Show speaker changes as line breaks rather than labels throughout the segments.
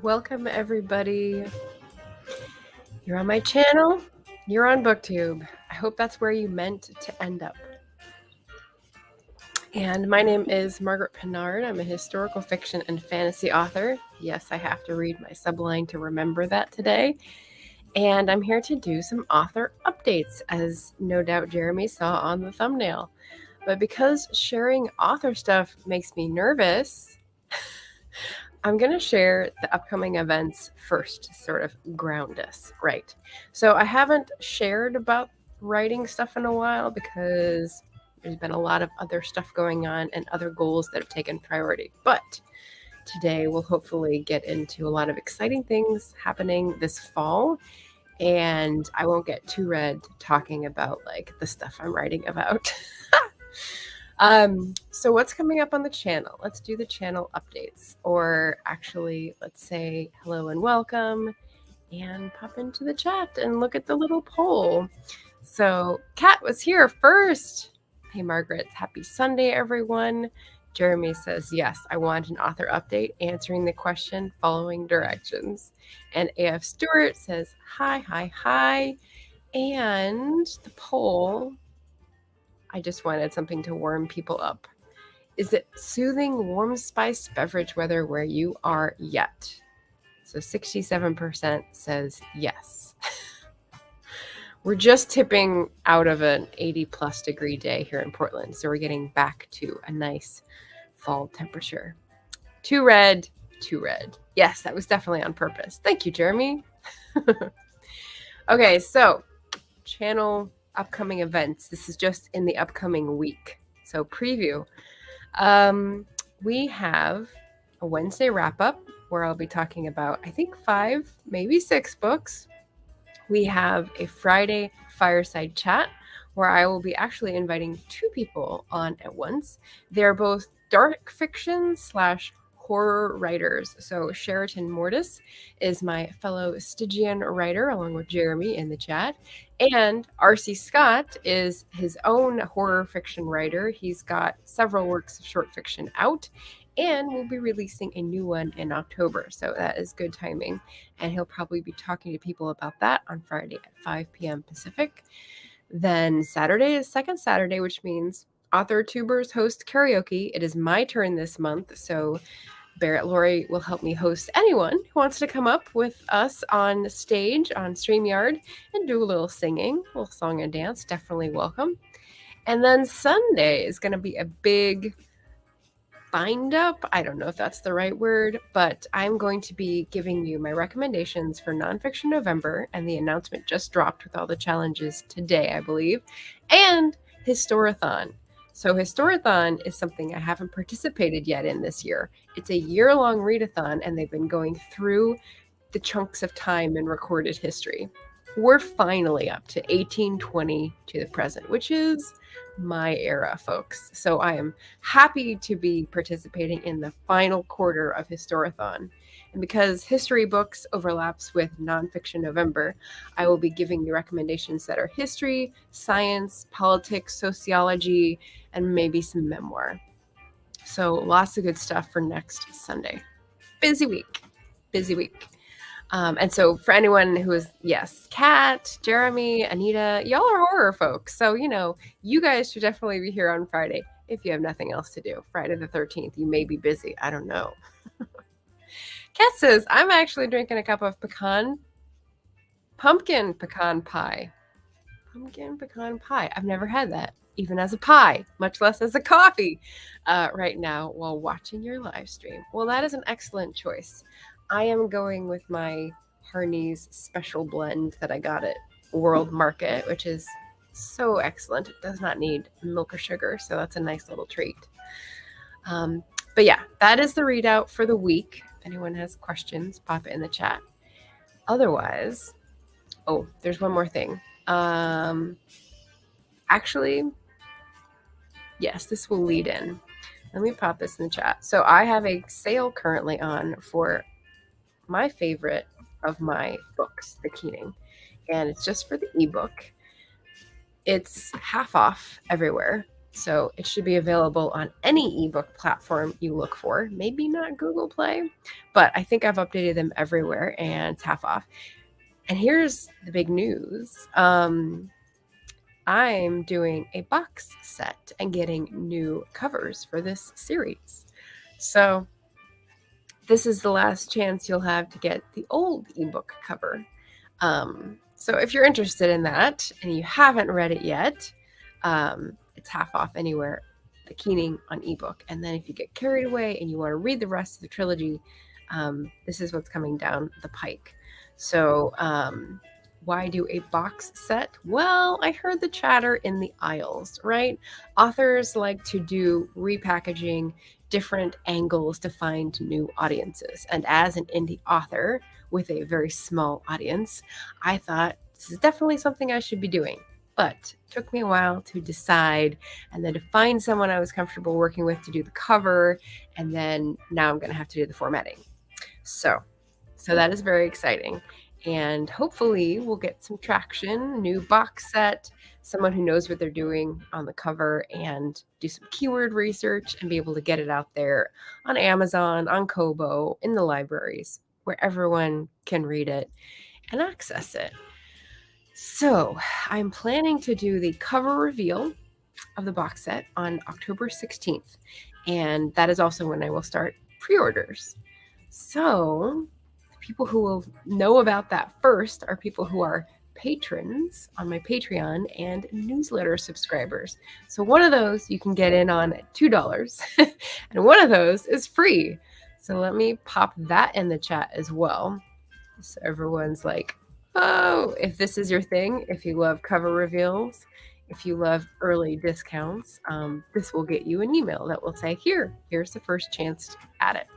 Welcome, everybody. You're on my channel. You're on Booktube. I hope that's where you meant to end up. And my name is Margaret Pinard. I'm a historical fiction and fantasy author. Yes, I have to read my subline to remember that today. And I'm here to do some author updates, as no doubt Jeremy saw on the thumbnail. But because sharing author stuff makes me nervous, I'm going to share the upcoming events first to sort of ground us, right? So I haven't shared about writing stuff in a while because there's been a lot of other stuff going on and other goals that have taken priority. But today we'll hopefully get into a lot of exciting things happening this fall. And I won't get too red talking about like the stuff I'm writing about. So what's coming up on the channel? Let's do the channel updates, or actually let's say hello and welcome and pop into the chat and look at the little poll. So Kat was here first. Hey Margaret, happy Sunday everyone. Jeremy says, yes, I want an author update answering the question, following directions. And AF Stewart says, hi. And the poll, I just wanted something to warm people up. Is it soothing, warm spice beverage weather where you are yet? So 67% says yes. We're just tipping out of an 80 plus degree day here in Portland. So we're getting back to a nice fall temperature. Too red. Yes, that was definitely on purpose. Thank you, Jeremy. Okay, so channel upcoming events. This is just in the upcoming week. So preview. We have a Wednesday wrap-up where I'll be talking about, I think 5, maybe 6 books. We have a Friday fireside chat where I will be actually inviting 2 people on at once. They're both dark fiction / horror writers. So Sheraton Mortis is my fellow Stygian writer, along with Jeremy in the chat. And R.C. Scott is his own horror fiction writer. He's got several works of short fiction out, and we'll be releasing a new one in October. So that is good timing. And he'll probably be talking to people about that on Friday at 5 p.m. Pacific. Then Saturday is second Saturday, which means Author Tubers host karaoke. It is my turn this month, so Barrett Laurie will help me host anyone who wants to come up with us on stage on StreamYard and do a little singing, a little song and dance. Definitely welcome. And then Sunday is going to be a big bind up. I don't know if that's the right word, but I'm going to be giving you my recommendations for Nonfiction November, and the announcement just dropped with all the challenges today, I believe, and Historathon. So Historathon is something I haven't participated yet in this year. It's a year-long readathon, and they've been going through the chunks of time in recorded history. We're finally up to 1820 to the present, which is my era, folks. So I am happy to be participating in the final quarter of Historathon. And because history books overlaps with Nonfiction November, I will be giving you recommendations that are history, science, politics, sociology, and maybe some memoir. So lots of good stuff for next Sunday. Busy week. And so for anyone who is, yes, Kat, Jeremy, Anita, y'all are horror folks. So, you guys should definitely be here on Friday if you have nothing else to do. Friday the 13th, you may be busy. I don't know. Kat says, I'm actually drinking a cup of pumpkin pecan pie. Pumpkin pecan pie. I've never had that, even as a pie, much less as a coffee, right now while watching your live stream. Well, that is an excellent choice. I am going with my Harney's special blend that I got at World Market, which is so excellent. It does not need milk or sugar, so that's a nice little treat. But yeah, that is the readout for the week. If anyone has questions, pop it in the chat. Otherwise, there's one more thing. Actually, yes, this will lead in. Let me pop this in the chat. So I have a sale currently on for my favorite of my books, The Keening, and it's just for the ebook. It's half off everywhere, So it should be available on any ebook platform you look for. Maybe not Google Play, but I think I've updated them everywhere and it's half off. And here's the big news. I'm doing a box set and getting new covers for this series. So this is the last chance you'll have to get the old ebook cover. So if you're interested in that and you haven't read it yet, it's half off anywhere, the Keening on ebook. And then if you get carried away and you want to read the rest of the trilogy, this is what's coming down the pike. So why do a box set? Well, I heard the chatter in the aisles, right? Authors like to do repackaging, different angles to find new audiences. And as an indie author with a very small audience, I thought this is definitely something I should be doing. But it took me a while to decide and then to find someone I was comfortable working with to do the cover. And then now I'm going to have to do the formatting. So that is very exciting. And hopefully we'll get some traction, new box set, someone who knows what they're doing on the cover, and do some keyword research and be able to get it out there on Amazon, on Kobo, in the libraries, where everyone can read it and access it. So I'm planning to do the cover reveal of the box set on October 16th. And that is also when I will start pre-orders. So the people who will know about that first are people who are patrons on my Patreon and newsletter subscribers. So one of those you can get in on at $2 and one of those is free. So let me pop that in the chat as well. So everyone's like, oh, if this is your thing, if you love cover reveals, if you love early discounts, this will get you an email that will say, here's the first chance at it.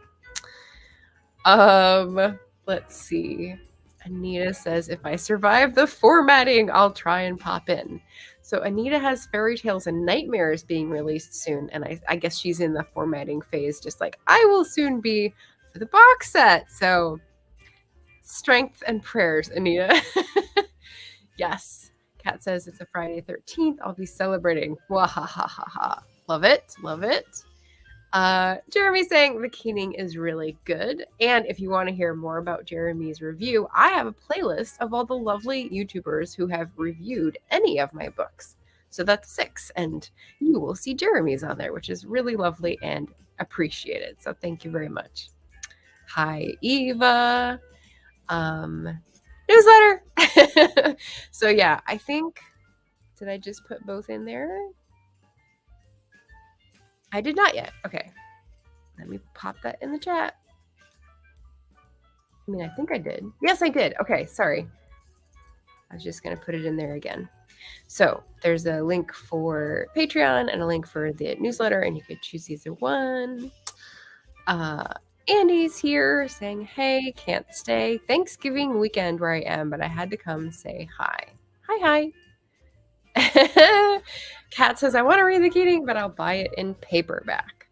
Let's see. Anita says, if I survive the formatting, I'll try and pop in. So Anita has Fairy Tales and Nightmares being released soon. And I guess she's in the formatting phase, just like I will soon be for the box set. So strength and prayers, Anita. Yes. Kat says it's a Friday 13th. I'll be celebrating. Wahahaha. Love it. Love it. Jeremy saying the Keening is really good. And if you want to hear more about Jeremy's review, I have a playlist of all the lovely YouTubers who have reviewed any of my books. So that's 6. And you will see Jeremy's on there, which is really lovely and appreciated. So thank you very much. Hi, Eva. Newsletter. So yeah, I think, did I just put both in there? I did not yet. Okay. Let me pop that in the chat. I mean, I think I did. Yes, I did. Okay, sorry. I was just going to put it in there again. So there's a link for Patreon and a link for the newsletter, and you could choose either one. Andy's here saying, hey, can't stay. Thanksgiving weekend where I am, but I had to come say hi. Hi. Kat says, I want to read the Keening, but I'll buy it in paperback.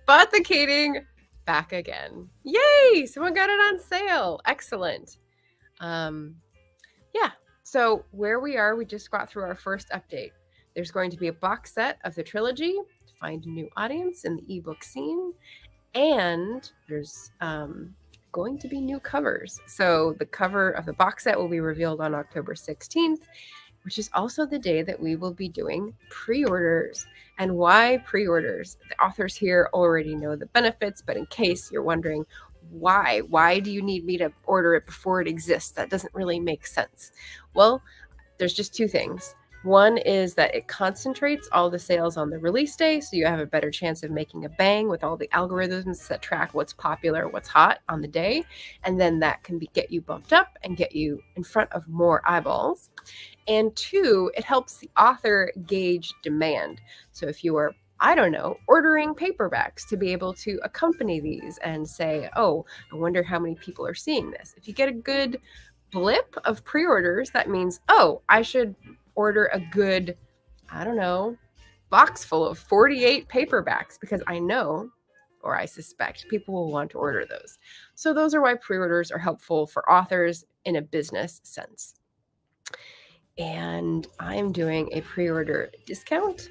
Bought the Keening back again. Yay! Someone got it on sale. Excellent. Yeah. So where we are, we just got through our first update. There's going to be a box set of the trilogy to find a new audience in the ebook scene. And there's going to be new covers. So the cover of the box set will be revealed on October 16th, which is also the day that we will be doing pre-orders. And why pre-orders? The authors here already know the benefits, but in case you're wondering why do you need me to order it before it exists? That doesn't really make sense. Well, there's just 2 things. One is that it concentrates all the sales on the release day, so you have a better chance of making a bang with all the algorithms that track what's popular, what's hot on the day, and then that can get you bumped up and get you in front of more eyeballs. And 2, it helps the author gauge demand. So if you are, I don't know, ordering paperbacks to be able to accompany these and say, oh, I wonder how many people are seeing this. If you get a good blip of pre-orders, that means, oh, I should order a good, I don't know, box full of 48 paperbacks because I know, or I suspect, people will want to order those. So those are why pre-orders are helpful for authors in a business sense. and I'm doing a pre-order discount.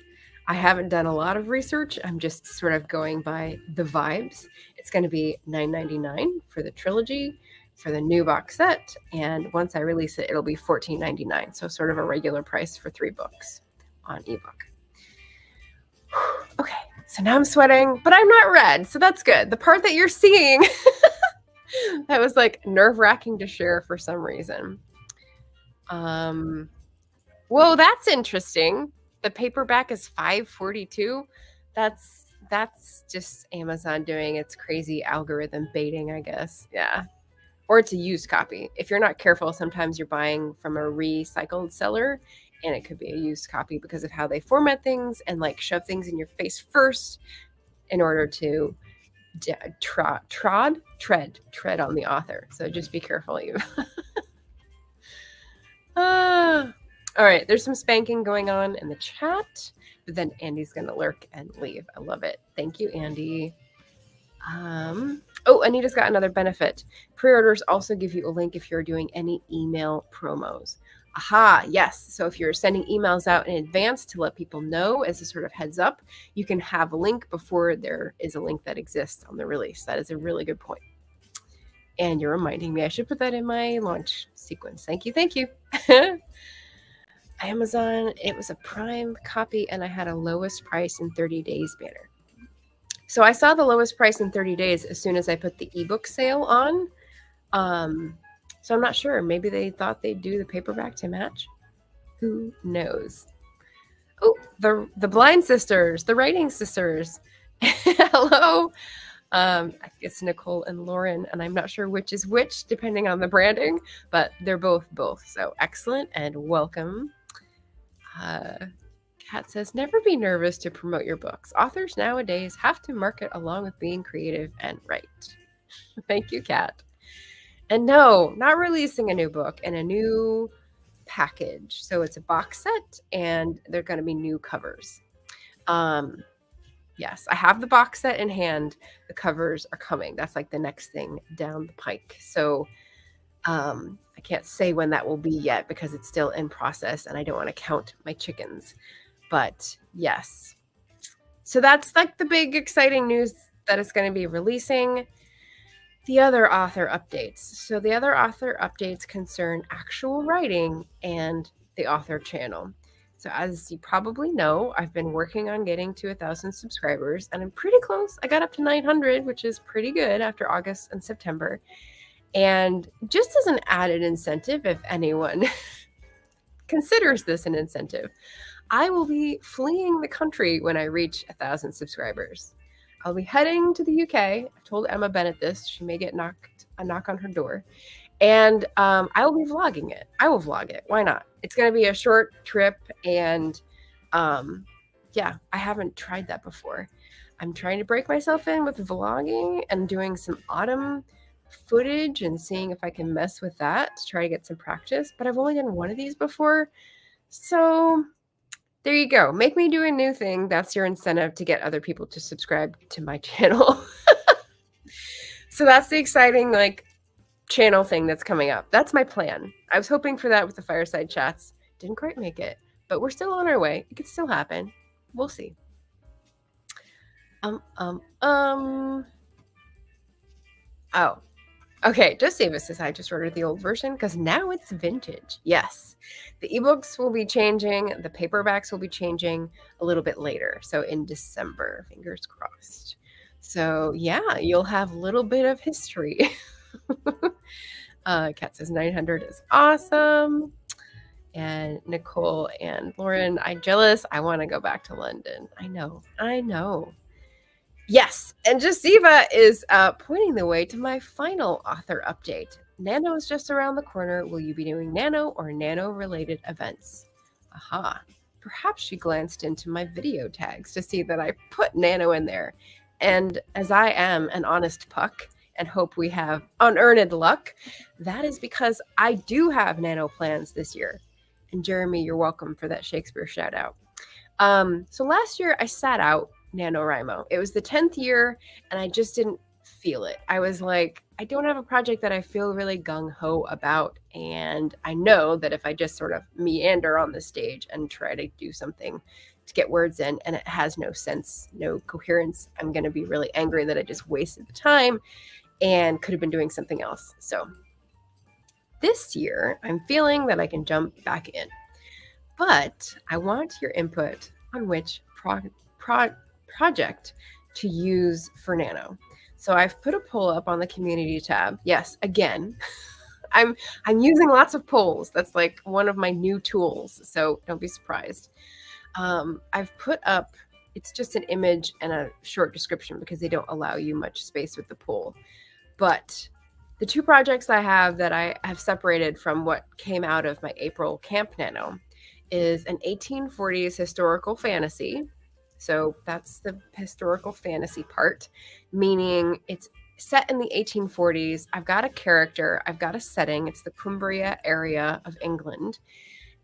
I haven't done a lot of research. I'm just sort of going by the vibes. It's going to be $9.99 for the trilogy, for the new box set, and once I release it, it'll be $14.99. So sort of a regular price for 3 books on ebook. Okay, so now I'm sweating, but I'm not red, so that's good. The part that you're seeing, that was like nerve-wracking to share for some reason. Whoa, that's interesting. The paperback is $5.42. That's just Amazon doing its crazy algorithm baiting, I guess. Yeah. Or it's a used copy. If you're not careful, sometimes you're buying from a recycled seller and it could be a used copy because of how they format things and like shove things in your face first in order to tread on the author. So just be careful, you. All right, there's some spanking going on in the chat, but then Andy's going to lurk and leave. I love it. Thank you, Andy. Oh, Anita's got another benefit. Pre-orders also give you a link if you're doing any email promos. Aha, yes. So if you're sending emails out in advance to let people know as a sort of heads up, you can have a link before there is a link that exists on the release. That is a really good point. And you're reminding me I should put that in my launch sequence. Thank you. Thank you. Amazon, it was a Prime copy and I had a lowest price in 30 days banner. So I saw the lowest price in 30 days as soon as I put the ebook sale on. So I'm not sure. Maybe they thought they'd do the paperback to match. Who knows? Oh, the blind sisters, the writing sisters. Hello. It's Nicole and Lauren, and I'm not sure which is which depending on the branding, but they're both. So excellent and welcome. Kat says, never be nervous to promote your books. Authors nowadays have to market along with being creative and write. Thank you, Kat. And no, not releasing a new book and a new package. So it's a box set and they're going to be new covers. Yes, I have the box set in hand. The covers are coming. That's like the next thing down the pike. So I can't say when that will be yet because it's still in process and I don't want to count my chickens. But yes. So that's like the big exciting news that it's going to be releasing. The other author updates. So the other author updates concern actual writing and the author channel. So as you probably know, I've been working on getting to 1,000 subscribers and I'm pretty close. I got up to 900, which is pretty good after August and September. And just as an added incentive, if anyone considers this an incentive, I will be fleeing the country when I reach 1,000 subscribers. I'll be heading to the UK. I've told Emma Bennett this. She may get a knock on her door. And I will be vlogging it. I will vlog it. Why not? It's going to be a short trip. And yeah, I haven't tried that before. I'm trying to break myself in with vlogging and doing some autumn footage and seeing if I can mess with that to try to get some practice. But I've only done one of these before. So there you go. Make me do a new thing. That's your incentive to get other people to subscribe to my channel. So that's the exciting channel thing that's coming up. That's my plan. I was hoping for that with the fireside chats. Didn't quite make it, but we're still on our way. It could still happen. We'll see. Oh, okay. Just Ava says I just ordered the old version because now it's vintage. Yes. The ebooks will be changing. The paperbacks will be changing a little bit later. So in December, fingers crossed. So yeah, you'll have a little bit of history. Kat says 900 is awesome. And Nicole and Lauren, I'm jealous. I want to go back to London. I know. Yes. And Jasiva is pointing the way to my final author update. Nano is just around the corner. Will you be doing Nano or Nano-related events? Aha. Perhaps she glanced into my video tags to see that I put Nano in there. And as I am an honest puck and hope we have unearned luck, that is because I do have Nano plans this year. And Jeremy, you're welcome for that Shakespeare shout out. So last year I sat out NaNoWriMo. It was the 10th year and I just didn't feel it. I was like, I don't have a project that I feel really gung-ho about, and I know that if I just sort of meander on the stage and try to do something to get words in and it has no sense, no coherence, I'm going to be really angry that I just wasted the time and could have been doing something else. So this year, I'm feeling that I can jump back in. But I want your input on which project to use for Nano. So I've put a poll up on the community tab. Yes, again, I'm using lots of polls. That's like one of my new tools, so don't be surprised. I've put up, it's just an image and a short description because they don't allow you much space with the poll. But the two projects I have that I have separated from what came out of my April Camp Nano is an 1840s historical fantasy. So that's the historical fantasy part, meaning it's set in the 1840s. I've got a character, I've got a setting. It's the Cumbria area of England.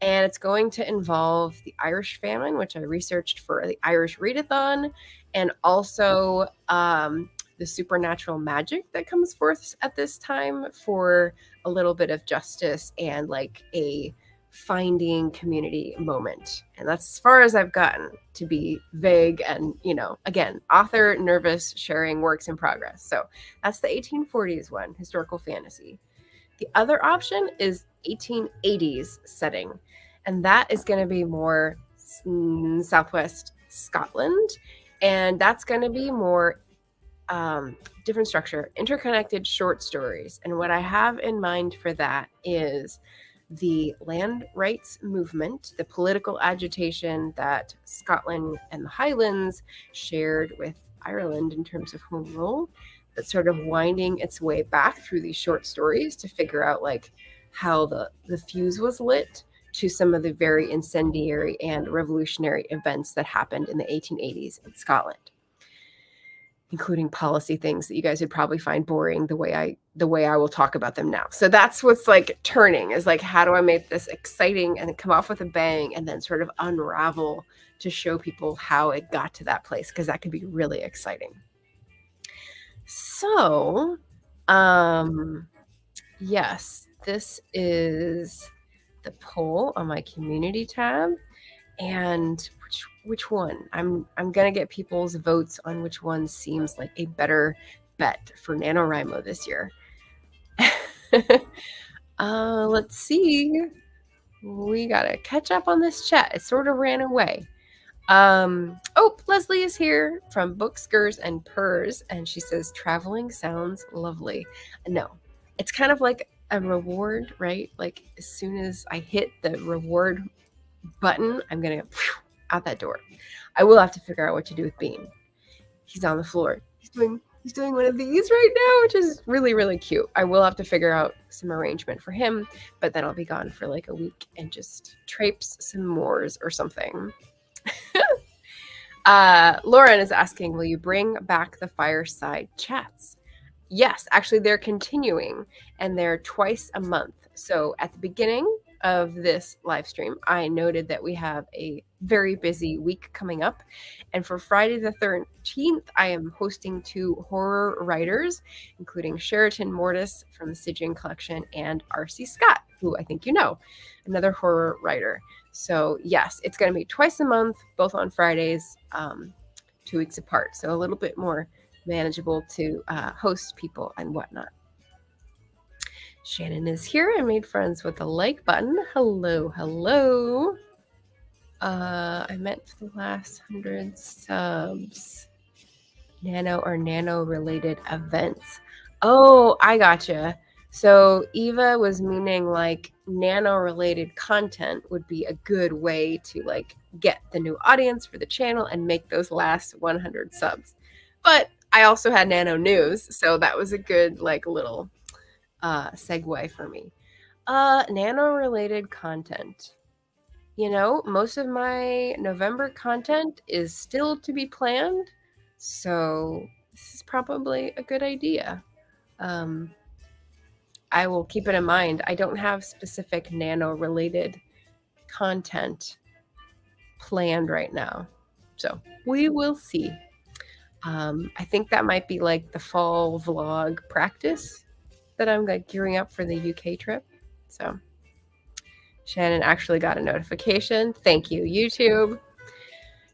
And it's going to involve the Irish famine, which I researched for the Irish Readathon, and also the supernatural magic that comes forth at this time for a little bit of justice and like a finding community moment. And that's as far as I've gotten, to be vague and, again, author nervous, sharing works in progress. So that's the 1840s one, historical fantasy. The other option is 1880s setting, and that is going to be more Southwest Scotland, and that's going to be more different structure, interconnected short stories. And what I have in mind for that is the land rights movement, the political agitation that Scotland and the Highlands shared with Ireland in terms of home rule, that's sort of winding its way back through these short stories to figure out like how the fuse was lit to some of the very incendiary and revolutionary events that happened in the 1880s in Scotland, including policy things that you guys would probably find boring the way I will talk about them now. So that's what's like turning, is like, how do I make this exciting and come off with a bang and then sort of unravel to show people how it got to that place, because that could be really exciting. So, yes, this is the poll on my community tab, and which one? I'm gonna get people's votes on which one seems like a better bet for NaNoWriMo this year. Let's see. We gotta catch up on this chat. It sort of ran away. Oh, Leslie is here from Bookskers and Purrs, and she says traveling sounds lovely. No, it's kind of like a reward, right? Like as soon as I hit the reward button, I'm gonna go out that door. I will have to figure out what to do with Bean. He's on the floor. He's doing one of these right now, which is really, really cute. I will have to figure out some arrangement for him, but then I'll be gone for like a week and just traipse some moors or something. Lauren is asking, will you bring back the fireside chats? Yes, actually they're continuing, and they're twice a month. So at the beginning of this live stream, I noted that we have a very busy week coming up. And for Friday the 13th, I am hosting 2 horror writers, including Sheraton Mortis from the Stygian Collection and R.C. Scott, who I think you know, another horror writer. So yes, it's going to be twice a month, both on Fridays, 2 weeks apart. So a little bit more manageable to host people and whatnot. Shannon is here. I made friends with the like button. Hello. I meant the last 100 subs. Nano or nano related events. Oh, I gotcha. So Eva was meaning like nano related content would be a good way to like get the new audience for the channel and make those last 100 subs. But I also had nano news, so that was a good like little segue for me. Nano related content. You know, most of my November content is still to be planned, so this is probably a good idea. I will keep it in mind. I don't have specific nano related content planned right now, so we will see. I think that might be like the fall vlog practice that I'm like gearing up for the UK trip. So Shannon actually got a notification. Thank you, YouTube.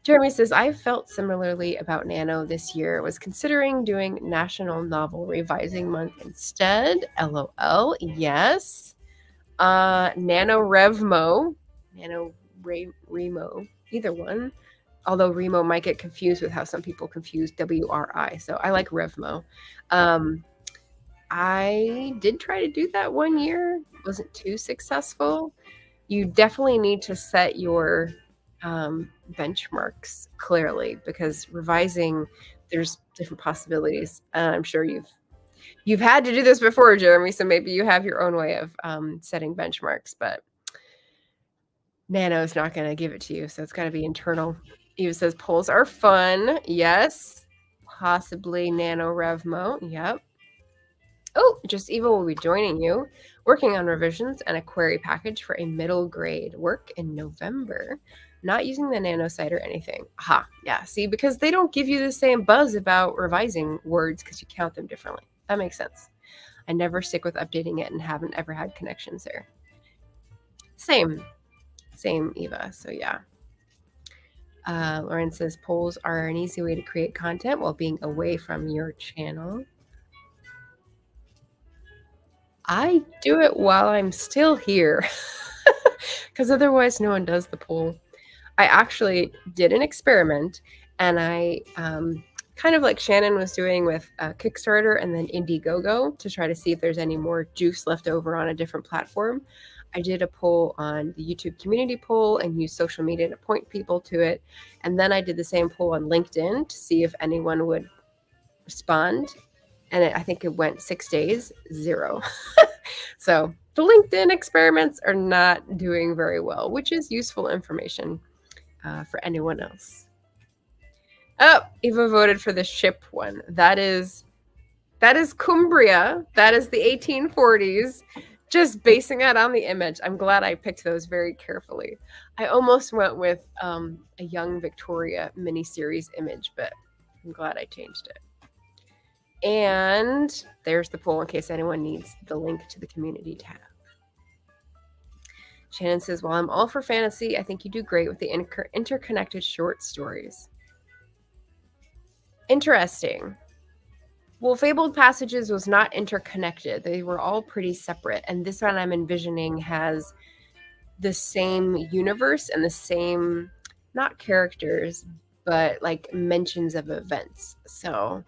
Jeremy says, I felt similarly about Nano this year. Was considering doing National Novel Revising Month instead. LOL. Yes. Nano Revmo. Nano Remo. Either one. Although Remo might get confused with how some people confuse WRI. So I like Revmo. I did try to do that one year. Wasn't too successful. You definitely need to set your benchmarks clearly, because revising, there's different possibilities. I'm sure you've had to do this before, Jeremy, so maybe you have your own way of setting benchmarks, but Nano's not going to give it to you, so it's got to be internal. Eva says polls are fun. Yes. Possibly Nano Revmo. Yep. Oh, Just Eva will be joining you, working on revisions and a query package for a middle grade work in November. Not using the nano site or anything. Aha, yeah, see, because they don't give you the same buzz about revising words because you count them differently. That makes sense. I never stick with updating it and haven't ever had connections there. Same, Eva, so yeah. Lauren says polls are an easy way to create content while being away from your channel. I do it while I'm still here, because otherwise no one does the poll. I actually did an experiment, and I kind of like Shannon was doing with Kickstarter and then Indiegogo to try to see if there's any more juice left over on a different platform. I did a poll on the YouTube community poll and used social media to point people to it. And then I did the same poll on LinkedIn to see if anyone would respond. And I think it went 6 days, 0. So the LinkedIn experiments are not doing very well, which is useful information for anyone else. Oh, Eva voted for the ship one. That is Cumbria. That is the 1840s. Just basing it on the image. I'm glad I picked those very carefully. I almost went with a young Victoria miniseries image, but I'm glad I changed it. And there's the poll in case anyone needs the link to the community tab. Shannon says, while I'm all for fantasy, I think you do great with the interconnected short stories. Interesting. Well, Fabled Passages was not interconnected. They were all pretty separate. And this one I'm envisioning has the same universe and the same, not characters, but like mentions of events. So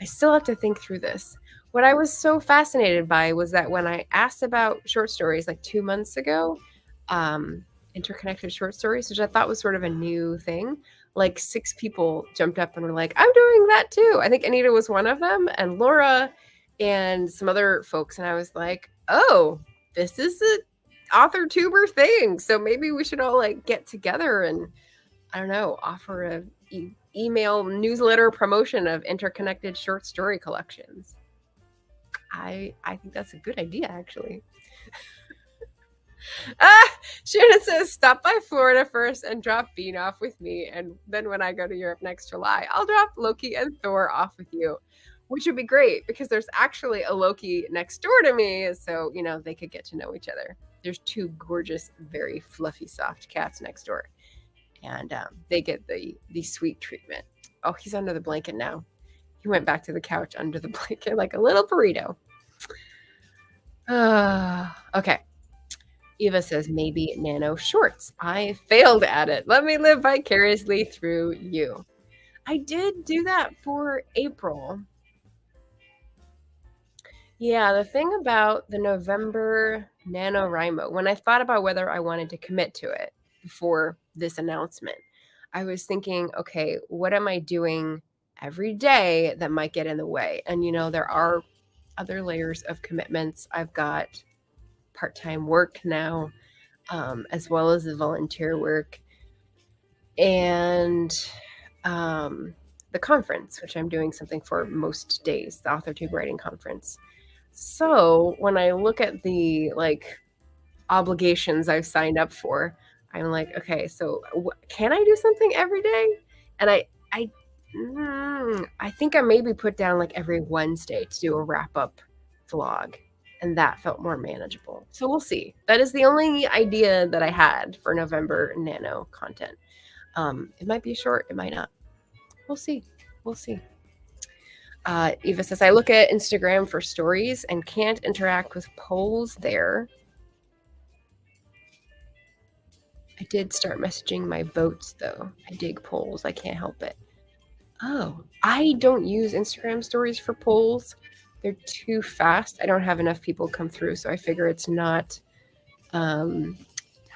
I still have to think through this. What I was so fascinated by was that when I asked about short stories like 2 months ago, interconnected short stories, which I thought was sort of a new thing, like 6 people jumped up and were like, I'm doing that too. I think Anita was one of them, and Laura and some other folks. And I was like, oh, this is a author tuber thing. So maybe we should all like get together and, I don't know, offer a email newsletter promotion of interconnected short story collections. I think that's a good idea, actually. Shannon says, stop by Florida first and drop Bean off with me. And then when I go to Europe next July, I'll drop Loki and Thor off with you, which would be great because there's actually a Loki next door to me. So, you know, they could get to know each other. There's 2 gorgeous, very fluffy, soft cats next door. And they get the sweet treatment. Oh, he's under the blanket now. He went back to the couch under the blanket like a little burrito. Okay. Eva says, maybe nano shorts. I failed at it. Let me live vicariously through you. I did do that for April. Yeah, the thing about the November NaNoWriMo, when I thought about whether I wanted to commit to it before this announcement, I was thinking, okay, what am I doing every day that might get in the way? And, you know, there are other layers of commitments. I've got part-time work now, as well as the volunteer work, and the conference, which I'm doing something for most days, the AuthorTube Writing Conference. So when I look at the like obligations I've signed up for, I'm like, okay, so can I do something every day? And I think I maybe put down like every Wednesday to do a wrap-up vlog, and that felt more manageable. So we'll see. That is the only idea that I had for November Nano content. It might be short, it might not. We'll see. We'll see. Eva says, I look at Instagram for stories and can't interact with polls there. I did start messaging my boats, though. I dig polls. I can't help it. Oh, I don't use Instagram stories for polls. They're too fast. I don't have enough people come through, so I figure it's not time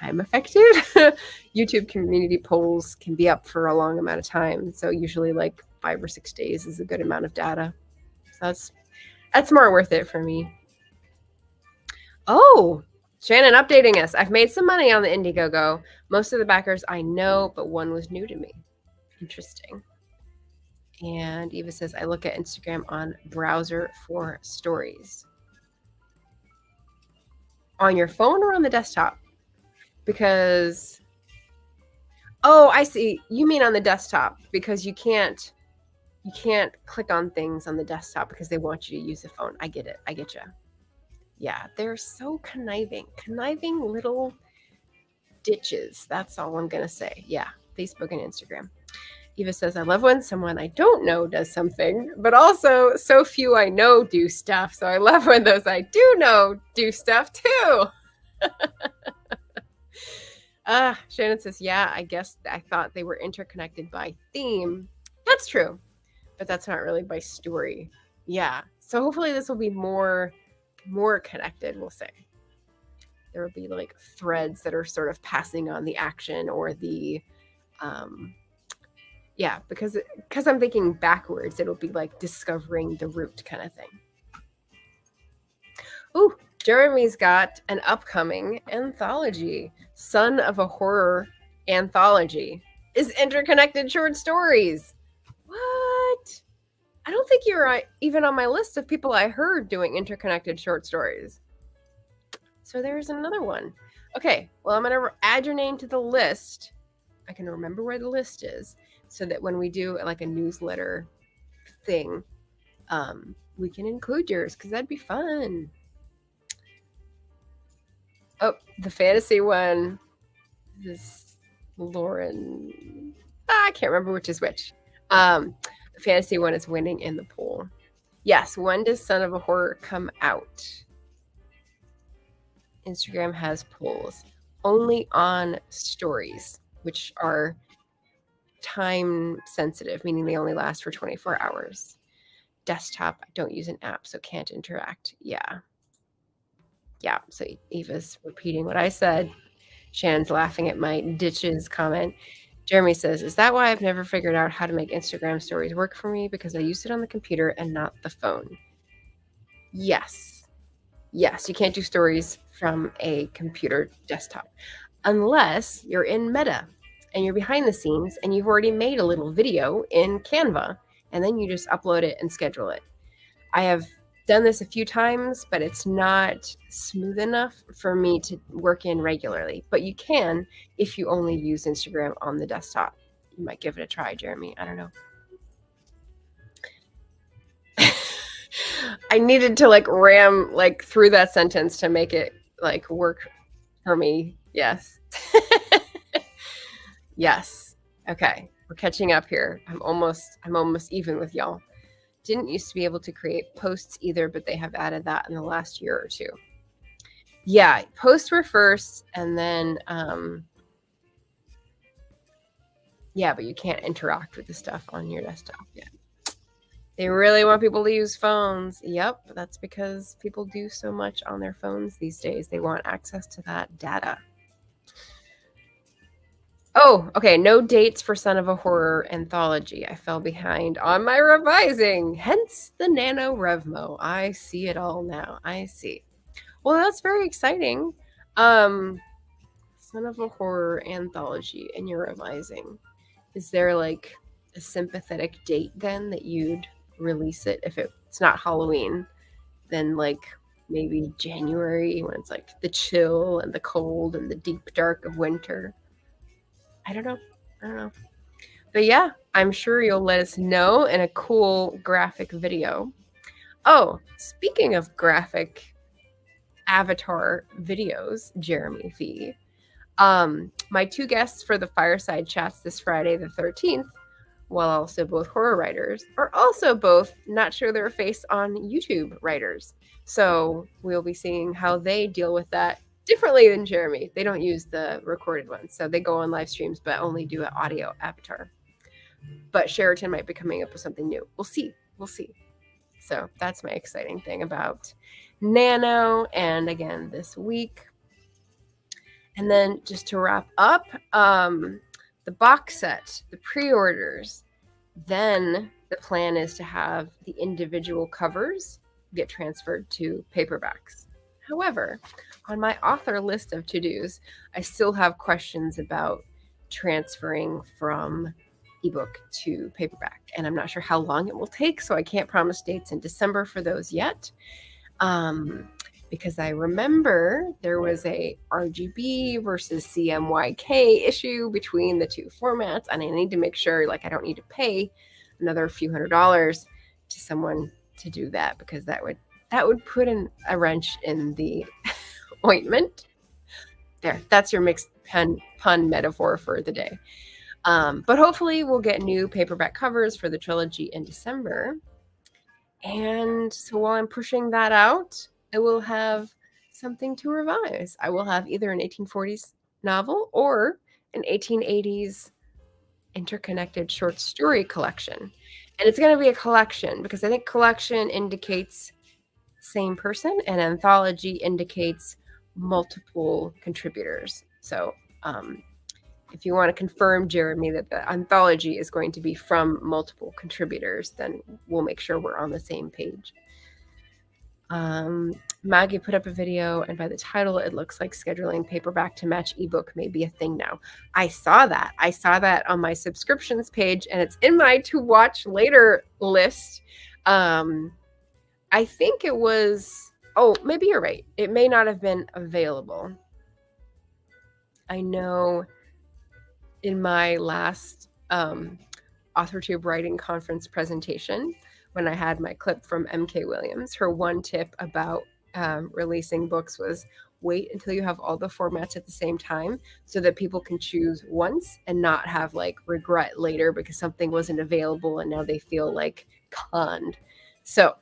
effective. YouTube community polls can be up for a long amount of time, so usually like 5 or 6 days is a good amount of data. So that's more worth it for me. Oh, Shannon updating us. I've made some money on the Indiegogo. Most of the backers I know, but one was new to me. Interesting. And Eva says, I look at Instagram on browser for stories. On your phone or on the desktop? Because, oh, I see. You mean on the desktop, because you can't click on things on the desktop because they want you to use the phone. I get it. I get you. Yeah, they're so conniving little ditches. That's all I'm going to say. Yeah, Facebook and Instagram. Eva says, I love when someone I don't know does something, but also so few I know do stuff. So I love when those I do know do stuff too. Shannon says, yeah, I guess I thought they were interconnected by theme. That's true, but that's not really by story. Yeah, so hopefully this will be more connected, we'll say. There will be like threads that are sort of passing on the action or the yeah, because I'm thinking backwards, it'll be like discovering the root kind of thing. Ooh, Jeremy's got an upcoming anthology. Son of a Horror anthology is interconnected short stories. What? I don't think you're even on my list of people I heard doing interconnected short stories. So there's another one. Okay, well, I'm going to add your name to the list. I can remember where the list is so that when we do like a newsletter thing, we can include yours because that'd be fun. Oh, the fantasy one is Lauren. I can't remember which is which. The fantasy one is winning in the poll. Yes, when does Son of a Horror come out? Instagram has polls only on stories, which are time sensitive, meaning they only last for 24 hours. Desktop, I don't use an app, so can't interact. Yeah, so Eva's repeating what I said. Shannon's laughing at my ditches comment. Jeremy says, is that why I've never figured out how to make Instagram stories work for me? Because I use it on the computer and not the phone. Yes, you can't do stories from a computer desktop unless you're in Meta and you're behind the scenes and you've already made a little video in Canva and then you just upload it and schedule it. I have done this a few times, but it's not smooth enough for me to work in regularly. But you can if you only use Instagram on the desktop. You might give it a try, Jeremy. I don't know. I needed to like ram like through that sentence to make it like work for me. Yes. Yes. Okay. We're catching up here. I'm almost even with y'all. Didn't used to be able to create posts either, but they have added that in the last year or two. Yeah, posts were first, and then yeah, but you can't interact with the stuff on your desktop yet. They really want people to use phones. Yep, that's because people do so much on their phones these days. They want access to that data. Oh, okay. No dates for Son of a Horror anthology. I fell behind on my revising. Hence the Nano Revmo. I see it all now. I see. Well, that's very exciting. Son of a Horror anthology and you're revising. Is there like a sympathetic date then that you'd release it? If it's not Halloween, then like maybe January when it's like the chill and the cold and the deep dark of winter. I don't know. But yeah, I'm sure you'll let us know in a cool graphic video. Oh, speaking of graphic avatar videos, Jeremy Fee, my two guests for the fireside chats this Friday the 13th, while also both horror writers, are also both not show their face on YouTube writers. So we'll be seeing how they deal with that differently than Jeremy. They don't use the recorded ones, so they go on live streams but only do an audio avatar. But Sheraton might be coming up with something new. We'll see. So that's my exciting thing about Nano, and again this week. And then just to wrap up, the box set, the pre-orders, then the plan is to have the individual covers get transferred to paperbacks. However, on my author list of to-dos, I still have questions about transferring from ebook to paperback, and I'm not sure how long it will take, so I can't promise dates in December for those yet. Because I remember there was a RGB versus CMYK issue between the two formats, and I need to make sure I don't need to pay another few $100s to someone to do that, because that would put a wrench in the ointment. There, that's your mixed pun metaphor for the day. But hopefully we'll get new paperback covers for the trilogy in December. And so while I'm pushing that out, I will have something to revise. I will have either an 1840s novel or an 1880s interconnected short story collection. And it's going to be a collection, because I think collection indicates same person and anthology indicates multiple contributors. So if you want to confirm, Jeremy, that the anthology is going to be from multiple contributors, then we'll make sure we're on the same page. Maggie put up a video, and by the title, it looks like scheduling paperback to match ebook may be a thing now. I saw that on my subscriptions page, and it's in my to watch later list. I think it was, maybe you're right. It may not have been available. I know in my last AuthorTube writing conference presentation, when I had my clip from MK Williams, her one tip about releasing books was wait until you have all the formats at the same time so that people can choose once and not have regret later because something wasn't available and now they feel conned. So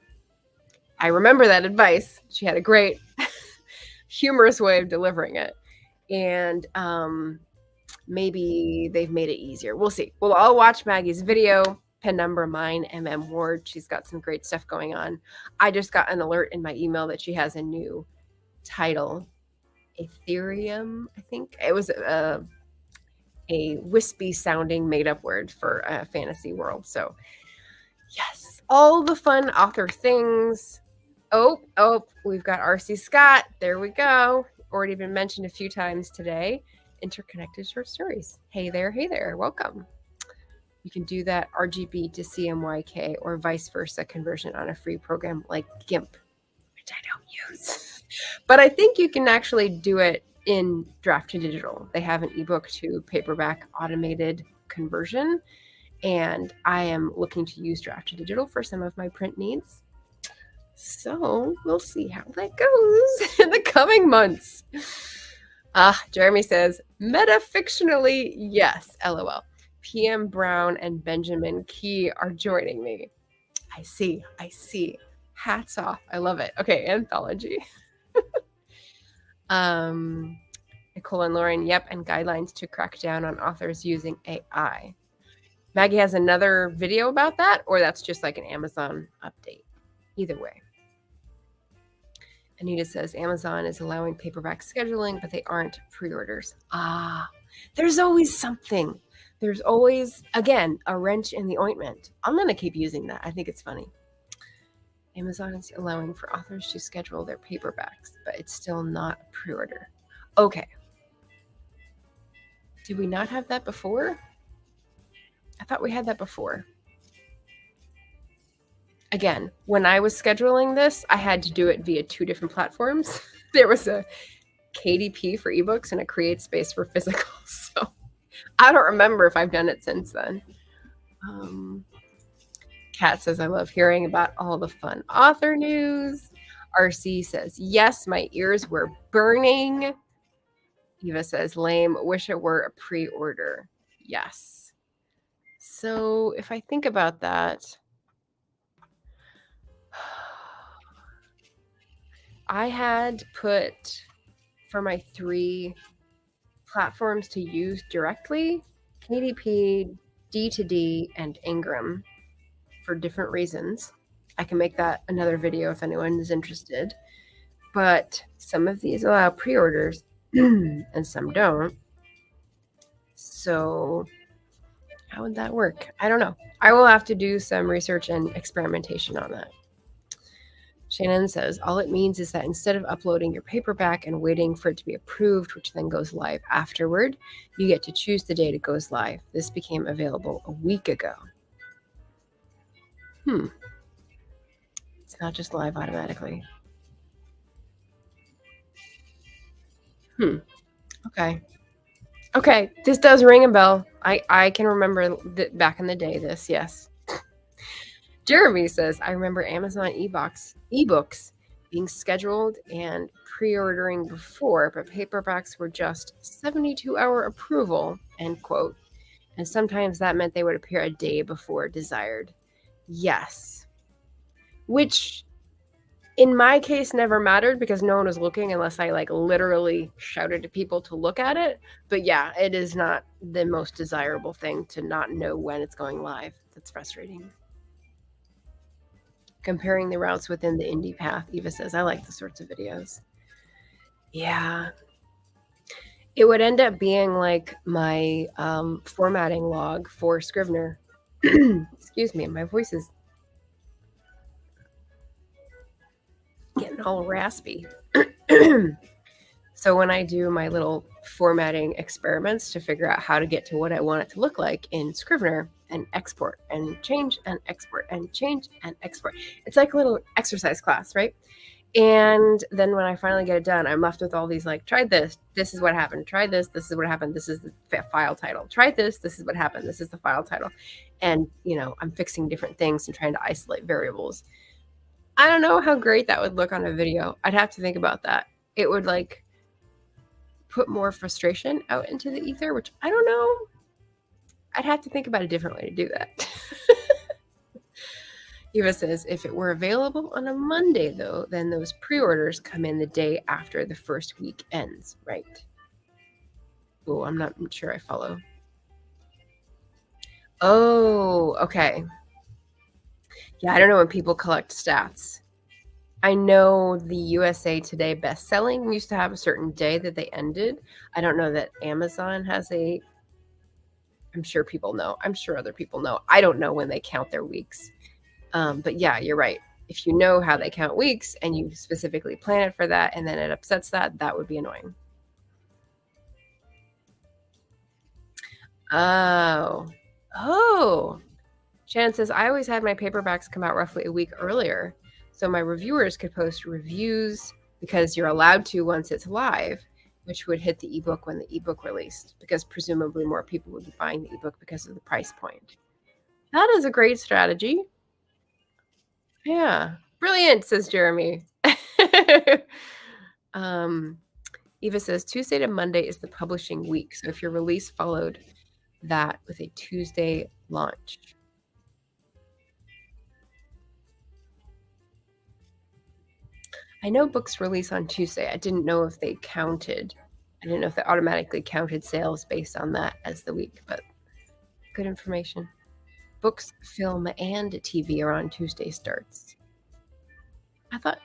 I remember that advice. She had a great humorous way of delivering it. And maybe they've made it easier. We'll see. We'll all watch Maggie's video. Pen number mine, MM Ward. She's got some great stuff going on. I just got an alert in my email that she has a new title, Ethereum, I think. It was a wispy sounding made up word for a fantasy world. So yes, all the fun author things. Oh, we've got RC Scott. There we go. Already been mentioned a few times today. Interconnected short stories. Hey there. Welcome. You can do that RGB to CMYK or vice versa conversion on a free program like GIMP, which I don't use. But I think you can actually do it in Draft to Digital. They have an ebook to paperback automated conversion, and I am looking to use Draft to Digital for some of my print needs. So we'll see how that goes in the coming months. Jeremy says, metafictionally, yes, LOL. PM Brown and Benjamin Key are joining me. I see. Hats off. I love it. Okay, anthology. Nicole and Lauren, yep, and guidelines to crack down on authors using AI. Maggie has another video about that, or that's just an Amazon update. Either way. Anita says Amazon is allowing paperback scheduling, but they aren't pre-orders. There's always something. There's always, again, a wrench in the ointment. I'm going to keep using that. I think it's funny. Amazon is allowing for authors to schedule their paperbacks, but it's still not a pre-order. Okay. Did we not have that before? I thought we had that before. Again, when I was scheduling this, I had to do it via two different platforms. There was a KDP for ebooks and a CreateSpace for physical. So I don't remember if I've done it since then. Kat says, I love hearing about all the fun author news. RC says, yes, my ears were burning. Eva says, lame. Wish it were a pre-order. Yes. So if I think about that, I had put for my 3 platforms to use directly, KDP, D2D, and Ingram for different reasons. I can make that another video if anyone is interested. But some of these allow pre-orders and some don't. So how would that work? I don't know. I will have to do some research and experimentation on that. Shannon says, all it means is that instead of uploading your paperback and waiting for it to be approved, which then goes live afterward, you get to choose the date it goes live. This became available a week ago. It's not just live automatically. Okay, this does ring a bell. I can remember back in the day this, yes. Jeremy says, I remember Amazon ebooks being scheduled and pre-ordering before, but paperbacks were just 72-hour approval, end quote. And sometimes that meant they would appear a day before desired. Yes. Which, in my case, never mattered because no one was looking unless I literally shouted to people to look at it. But yeah, it is not the most desirable thing to not know when it's going live. That's frustrating. Comparing the routes within the indie path, Eva says, I like the sorts of videos. Yeah. It would end up being like my formatting log for Scrivener. Excuse me, my voice is getting all raspy. So when I do my little formatting experiments to figure out how to get to what I want it to look like in Scrivener and export and change and export and change and export, it's like a little exercise class, right? And then when I finally get it done, I'm left with all these try this, this is what happened, try this is what happened, this is the file title, try this is what happened, this is the file title. And I'm fixing different things and trying to isolate variables. I don't know how great that would look on a video. I'd have to think about that. It would put more frustration out into the ether, which I don't know. I'd have to think about a different way to do that. Eva says, if it were available on a Monday, though, then those pre-orders come in the day after the first week ends, right? Oh, I'm not sure I follow. Oh, okay. Yeah, I don't know when people collect stats. I know the USA Today bestselling used to have a certain day that they ended. I don't know that Amazon has I'm sure people know. I'm sure other people know. I don't know when they count their weeks. But yeah, you're right. If you know how they count weeks and you specifically plan it for that and then it upsets that would be annoying. Oh. Shannon says, I always had my paperbacks come out roughly a week earlier, so my reviewers could post reviews because you're allowed to once it's live, which would hit the ebook when the ebook released, because presumably more people would be buying the ebook because of the price point. That is a great strategy. Yeah. Brilliant, says Jeremy. Eva says, Tuesday to Monday is the publishing week, so if your release followed that with a Tuesday launch. I know books release on Tuesday. I didn't know if they counted. I didn't know if they automatically counted sales based on that as the week, but good information. Books, film, and TV are on Tuesday starts. I thought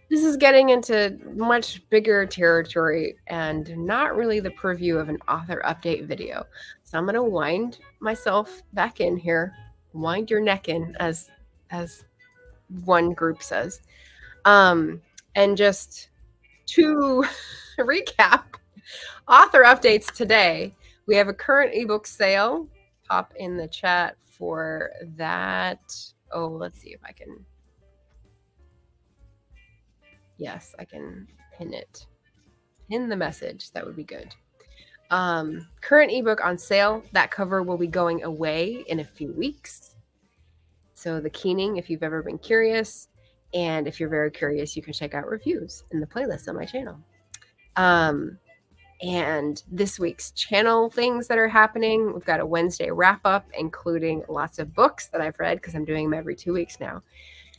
this is getting into much bigger territory and not really the purview of an author update video. So I'm going to wind myself back in here, wind your neck in, as one group says. And just to recap, author updates today. We have a current ebook sale. Pop in the chat for that. Oh, let's see if I can. Yes, I can pin it. Pin the message. That would be good. Current ebook on sale. That cover will be going away in a few weeks. So the Keening, if you've ever been curious, and if you're very curious, you can check out reviews in the playlist on my channel. And this week's channel things that are happening, we've got a Wednesday wrap-up, including lots of books that I've read because I'm doing them every 2 weeks now.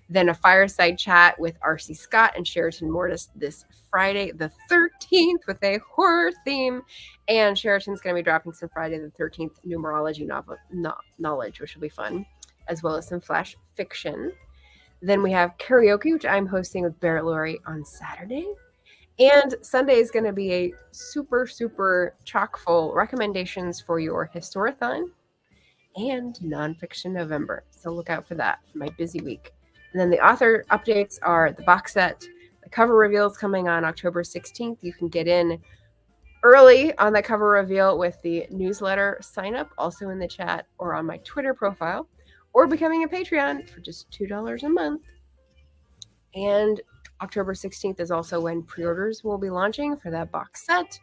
Then a fireside chat with R.C. Scott and Sheraton Mortis this Friday the 13th with a horror theme. And Sheraton's going to be dropping some Friday the 13th numerology knowledge, which will be fun, as well as some flash fiction. Then we have karaoke, which I'm hosting with Barrett Laurie on Saturday. And Sunday is going to be a super, super chock full recommendations for your Historathon and Nonfiction November. So look out for that for my busy week. And then the author updates are the box set. The cover reveal is coming on October 16th. You can get in early on the cover reveal with the newsletter sign up, also in the chat or on my Twitter profile, or becoming a Patreon for just $2 a month. And October 16th is also when pre-orders will be launching for that box set.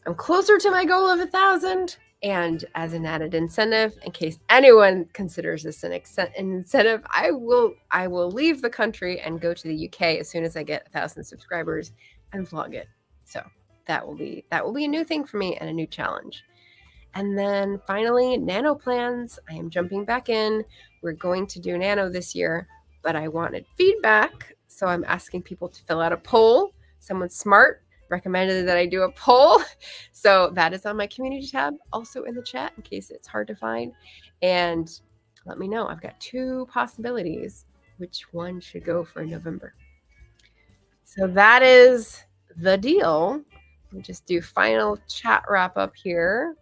I'm closer to my goal of 1,000. And as an added incentive, in case anyone considers this an incentive, I will leave the country and go to the UK as soon as I get 1,000 subscribers and vlog it. So that will be a new thing for me and a new challenge. And then finally, nano plans. I am jumping back in. We're going to do nano this year, but I wanted feedback. So I'm asking people to fill out a poll. Someone smart recommended that I do a poll. So that is on my community tab, also in the chat in case it's hard to find. And let me know. I've got 2 possibilities. Which one should go for November? So that is the deal. Let me just do final chat wrap up here.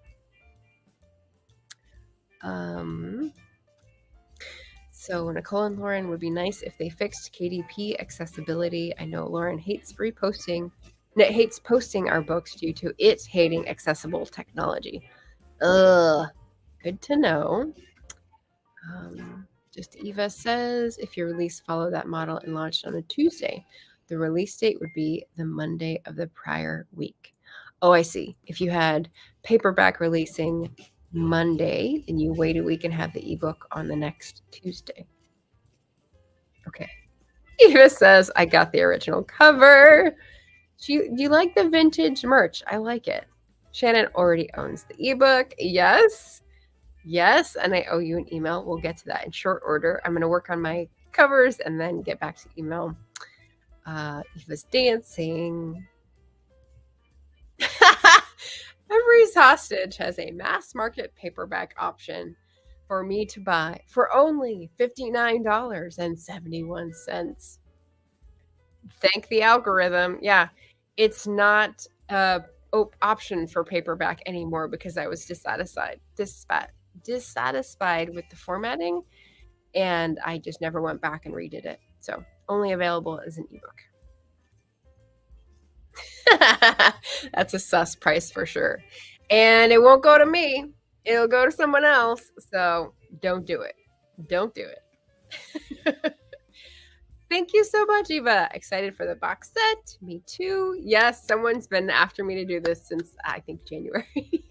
So Nicole and Lauren, would be nice if they fixed KDP accessibility. I know Lauren hates posting our books due to it hating accessible technology. Good to know. Just Eva says, if your release followed that model and launched on a Tuesday, the release date would be the Monday of the prior week. Oh, I see. If you had paperback releasing Monday, and you wait a week and have the ebook on the next Tuesday. Okay. Eva says, I got the original cover. You like the vintage merch? I like it. Shannon already owns the ebook. Yes. And I owe you an email. We'll get to that in short order. I'm going to work on my covers and then get back to email. Eva's dancing. Memories Hostage has a mass market paperback option for me to buy for only $59.71. Thank the algorithm. Yeah, it's not an option for paperback anymore because I was dissatisfied with the formatting, and I just never went back and redid it. So only available as an ebook. That's a sus price for sure. And it won't go to me. It'll go to someone else. So don't do it. Don't do it. Thank you so much, Eva. Excited for the box set. Me too. Yes, someone's been after me to do this since, I think, January.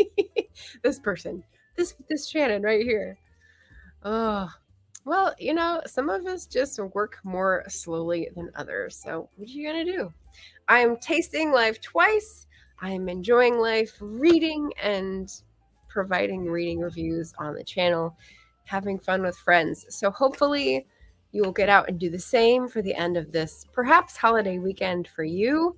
This person. This Shannon right here. Oh, well, some of us just work more slowly than others. So what are you going to do? I'm tasting life twice. I'm enjoying life reading and providing reading reviews on the channel, having fun with friends. So hopefully you will get out and do the same for the end of this perhaps holiday weekend for you.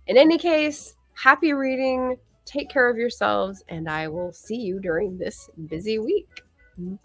In any case, happy reading, take care of yourselves, and I will see you during this busy week. Bye.